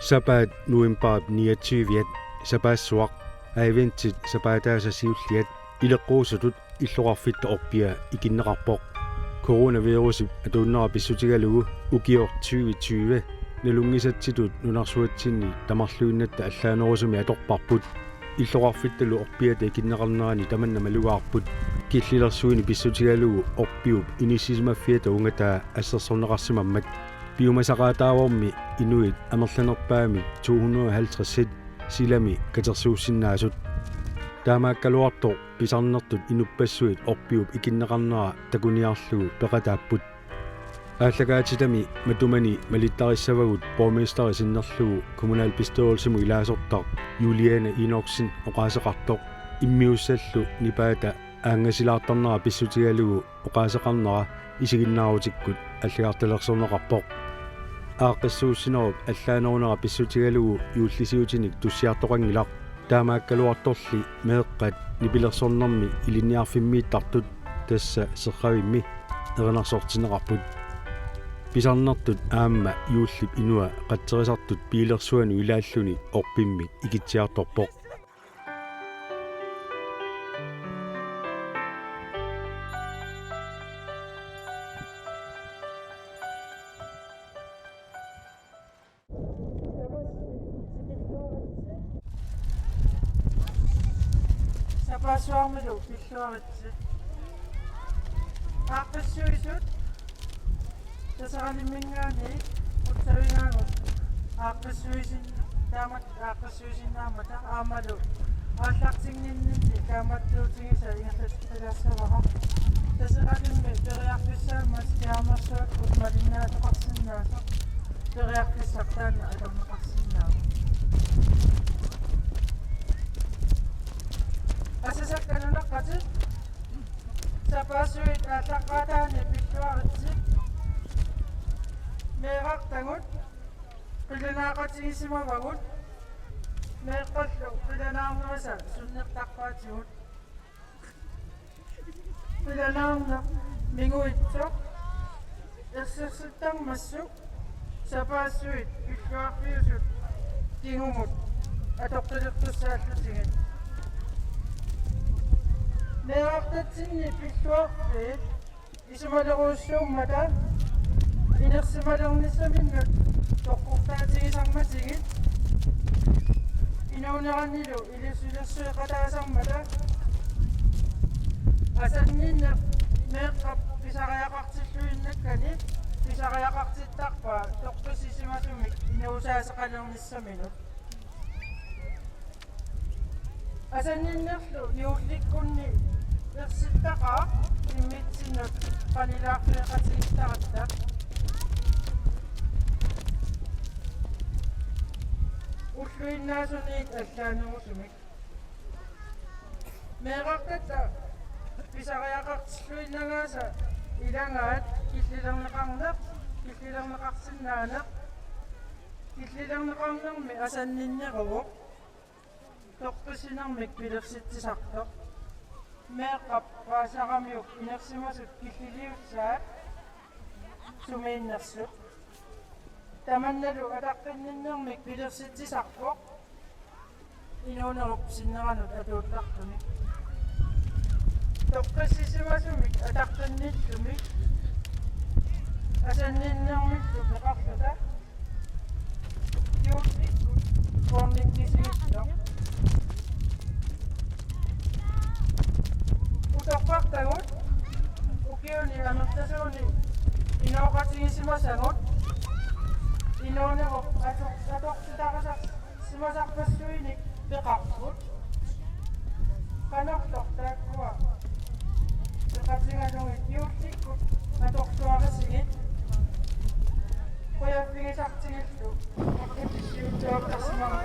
Sabat nuimpaap 29 sapassuaq aiventit sapataasasiulliat ileqquusutut illuqarfitta orpia ikinneqarpoq coronavirusip atuunnera pissutigalugu ukior 2020 nalungisatsitut nunarsuatsinni tamarluinnatta allaanerusumi atorparput illuqarfittalu orpiata ikinneqarnerani tamanna malugaarput killilersuini pissutigalugu orpiup inissisimafiata ungataa assersorneqarsimammat piumasaqaataavormi inuit amerlanerpaami 250 silami katersuussinnaasut taamaakkaluartor pisarnertut inupassuit orpiup ikinneqarnera takuniarlugu peqataapput ааллагаатитами матумани малиттарissavagut borgmester sinnerlugu kommunal bestyrelsemu ilaasortar Juliane Inoksen oqaaseqartoq immiussallu nipaata аангасилаартарнера писсутигалугу оqaaseqarnera исигиннаарутиккут аллагаарталерсорнеқарпоқ ааққиссууссинеруп аллаанерунера писсутигалугу юуллисиутиник туссиартоқангилақ таамааккалуарторли меэққат нипилерсорнэрми илинниарфиммииттартут тасса серравимми эринарсортинеқарпут писарнертут аама юуллип инуа қаттерисартут пилерсуану илааллуни орпиммик икитсиарторпоқ сапасуармилу пиллуаритси ааққиссуисут тасаралиммингаани уттавингаагут ааққиссуисин таамат ааққиссуисиннаамата аамалу ааллартингниннити тааматтуутигиса ингерлатталаассавара тасаралимми периарфиссаамас таамассуат утмалиннаатоқарсиннааса периарфиссартаана алернеқарсиннаа асасакканунаққати сапаасуит ааллаққатаани пиллуаритси меэқартагут қилунаақатигисимавагут меэққаллу қилунаарнераса суннертарпаатигут қилунаарнер мигуитсоқ ерсерсуттармассук сапаасуит пиллуарфиусут тигумут атоққилертуссааллутигит меэқартатсинни пиллуарфиит исумалеруссууммата инерсималерниссаминнут тоққуртаатигисарматигит инуунераннилу илисулерсуеқатаасармата асаннинне меэққап писариақартиллуиннаккани писариақартиттарпаа тоққусисимасумик инуусаасеқалерниссаминут асанниннерлу юулликкунни ерситтақаа иммитсиннут панилаарфиеқатигиттаратта уллуиннаасуниит аллаанерусумик меэқартатта писариақартиллуиннагааса илангаат киллилернеқарнеқ киллилернеқарсиннаанеқ киллилернеқарнерми асанниннеругоқ тоққисинермик пилерситсисартоқ меэққап паасарамиук инерсимасут киллилиутсаат сумииннерсук таманналу атаққинниннермик пилерситсисарпоқ инуунеруп синнеранут атууттартуми тоққиссисимасумик атаққинниллумик асанниннермиллу пеқарлута юутиккут формиккисигиттоқ утоққартагут укиуни амертасууни иноқатигисимасагут инуунеруп атоқситарасар симасарпассуиник пеқарпут канортор тааккуа пеқатингалугит юулликкут аторсуарисигит қояффигисартигиллу аккиписсиутсуартарсимара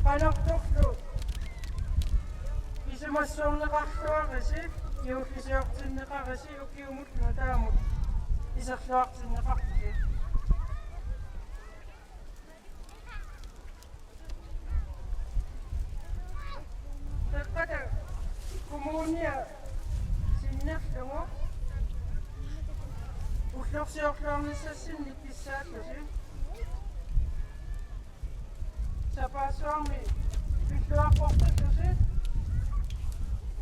канорторлу исимассуорнеқарлуариси юуллисиортиннеқариси укиумут натаамут исерлуартиннеқарти текката коммуния синнерлугу Pillorsiorluarnissasinnik pissaatlusi. Sapassuarmi pilluarportatlusi.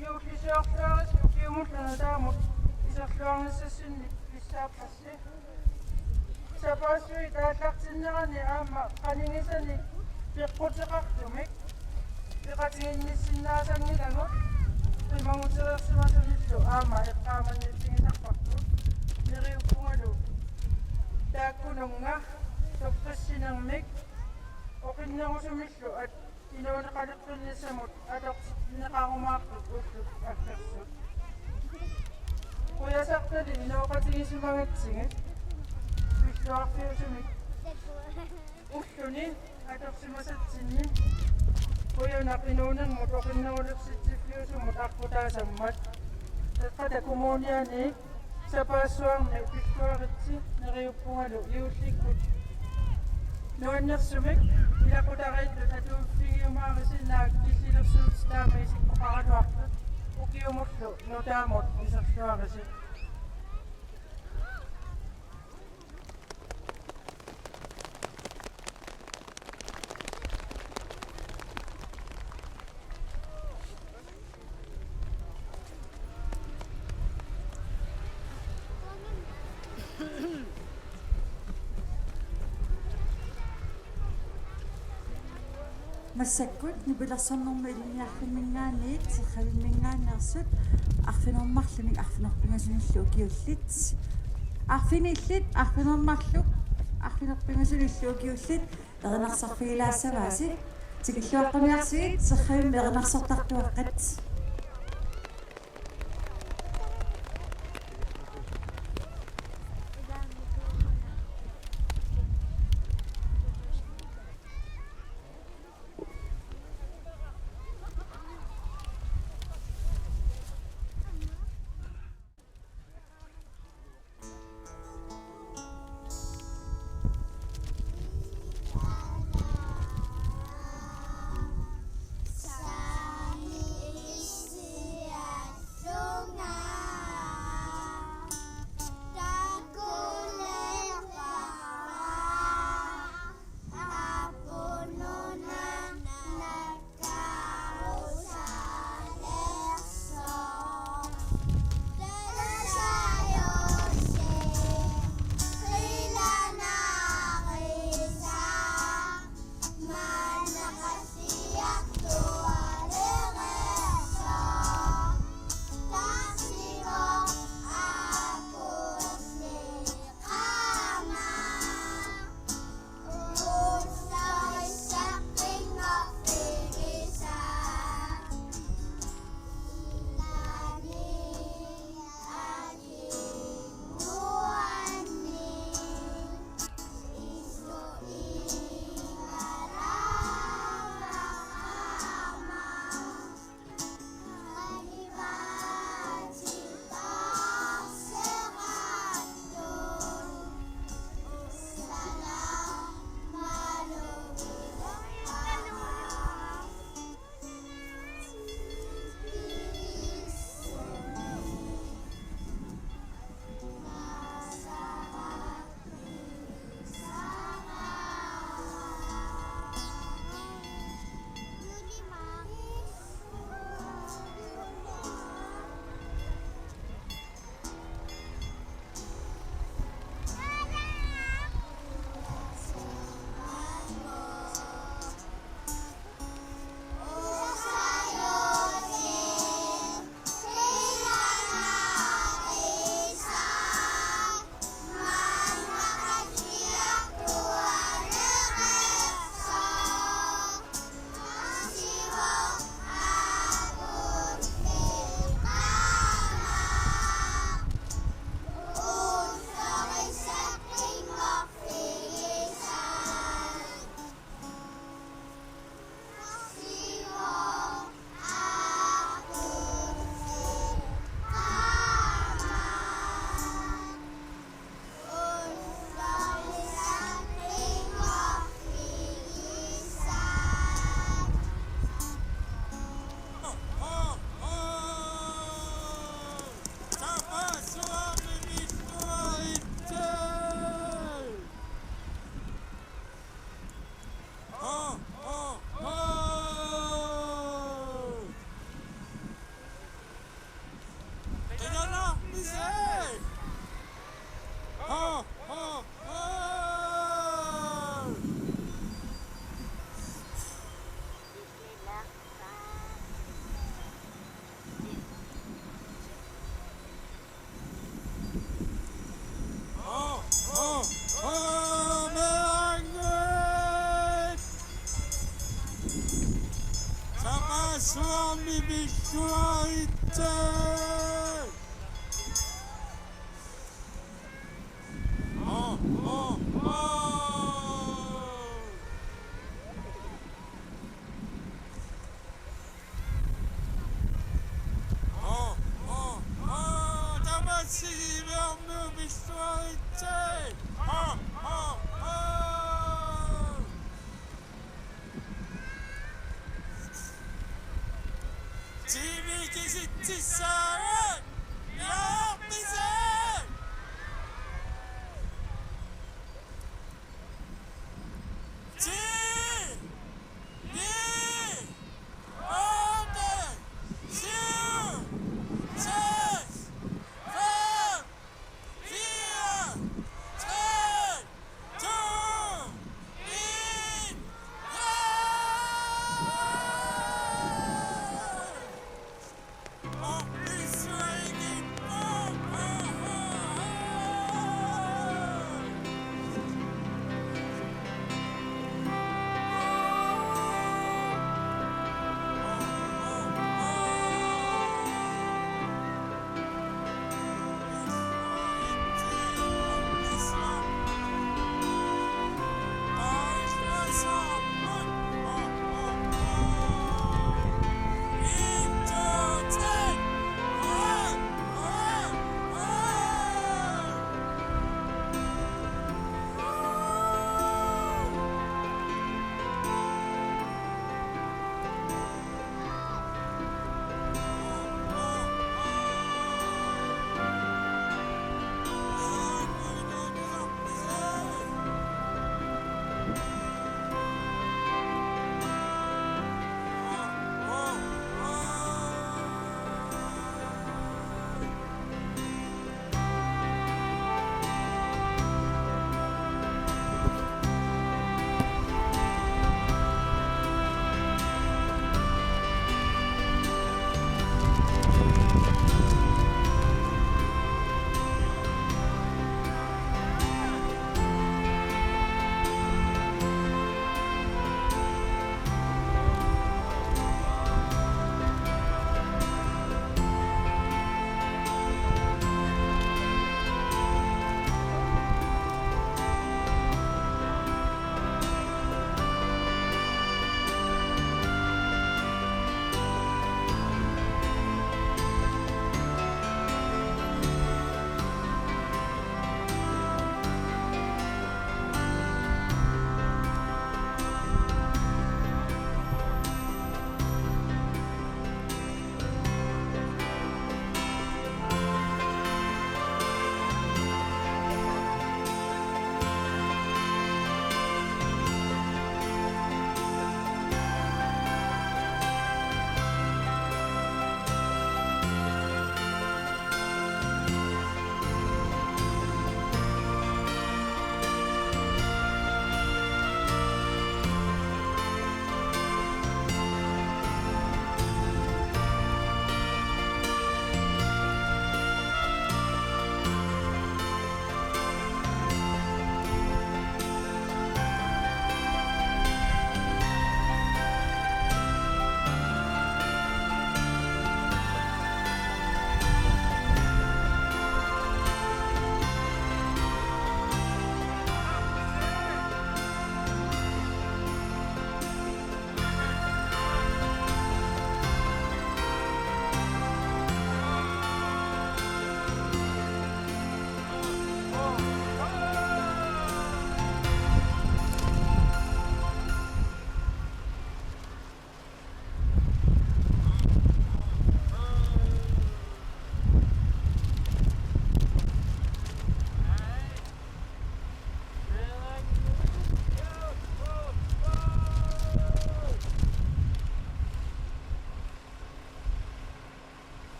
Juullisiorluarisi ukiumullana taamut iserluarnissasinnik pissaapassi. Sapassui taallartinnerani aamma qaningisani piqqutiqartumik. Piqatinginnissinnaasangilangут. Imangutereersimasunillu aamma eqqaamannitingisarpartu. Neriuppungalu taakkununga toqqassinermik oqinnerusumillu at inuuneqaliqqinnissamut atoqsitneqarumaartut ulluk akkarsut. Quyasartali inuuqatigisimangatsingit pilluarfiusumik ulluni atoqsimasatsinni quyunaq inuunermut oqinneruluksitsiffiusumut arputaasammat taqqata kumuuniani sapassuarni pilluaritsi neriuppungalu iullikkut nuannersumik ilaqutaraillut atuuffigiumaarisi naak killilersuut taamiisikkoqaraluartut ukiumullu nutaamut iserluarisi. Massakkut nipilersornerma iliniarfimmingaaniit serravimmingaannersut arfinermarlumik arfinerpingasunillu ukiullit arfinillit arfinermarluk arfinerpingasunillu ukiullit erinarsorfigilaassavaasi tikilluaqqamiarsigit serravim erinarsortartuaqqat. Swami Vishwaita. Oh, oh, oh. Oh, oh, oh. Tamasi Vishnu Vishwaita. Oh, oh, oh. TV Kisitisaran. Yapizan. Oh, it's raining. Oh, oh, oh.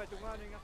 tunganinga